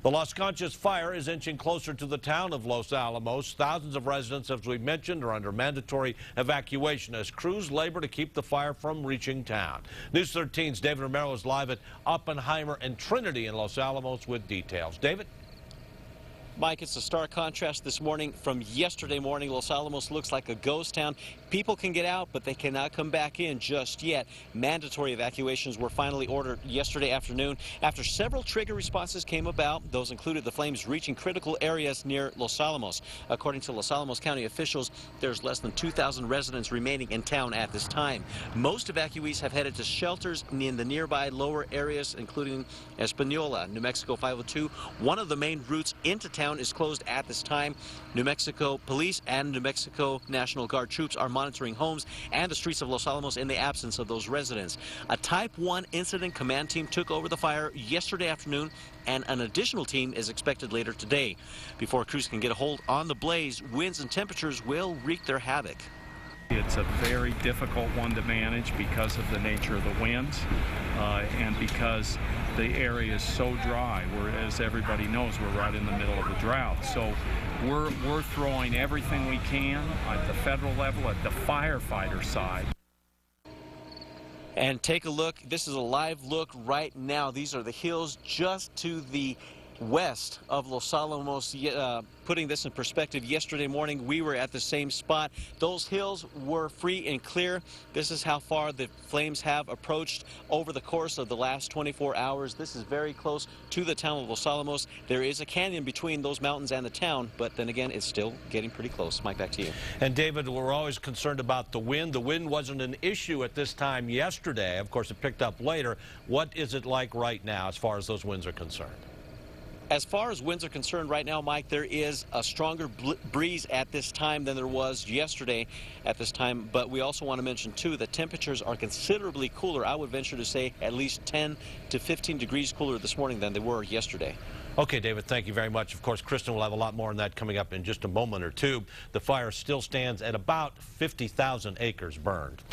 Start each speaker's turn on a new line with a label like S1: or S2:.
S1: The Las Conchas fire is inching closer to the town of Los Alamos. Thousands of residents, as we mentioned, are under mandatory evacuation as crews labor to keep the fire from reaching town. News 13's David Romero is live at Oppenheimer and Trinity in Los Alamos with details. David?
S2: Mike, it's a stark contrast this morning from yesterday morning. Los Alamos looks like a ghost town. People can get out, but they cannot come back in just yet. Mandatory evacuations were finally ordered yesterday afternoon after several trigger responses came about. Those included the flames reaching critical areas near Los Alamos. According to Los Alamos County officials, there's less than 2,000 residents remaining in town at this time. Most evacuees have headed to shelters in the nearby lower areas, including Espanola, New Mexico 502. One of the main routes into town is closed at this time. New Mexico police and New Mexico National Guard troops are monitoring homes and the streets of Los Alamos in the absence of those residents. A Type 1 incident command team took over the fire yesterday afternoon, and an additional team is expected later today. Before crews can get a hold on the blaze, winds and temperatures will wreak their havoc.
S3: It's a very difficult one to manage because of the nature of the winds and because the area is so dry. As everybody knows, we're right in the middle of a drought. So we're throwing everything we can at the federal level, at the firefighter side.
S2: And take a look. This is a live look right now. These are the hills just to the west of Los Alamos. Putting this in perspective, yesterday morning we were at the same spot. Those hills were free and clear. This is how far the flames have approached over the course of the last 24 hours. This is very close to the town of Los Alamos. There is a canyon between those mountains and the town, but then again, it's still getting pretty close. Mike, back to you.
S1: And David, we're always concerned about the wind. The wind wasn't an issue at this time yesterday. Of course, it picked up later. What is it like right now as far as those winds are concerned?
S2: As far as winds are concerned right now, Mike, there is a stronger breeze at this time than there was yesterday at this time. But we also want to mention, too, that temperatures are considerably cooler. I would venture to say at least 10 to 15 degrees cooler this morning than they were yesterday.
S1: Okay, David, thank you very much. Of course, Kristen will have a lot more on that coming up in just a moment or two. The fire still stands at about 50,000 acres burned.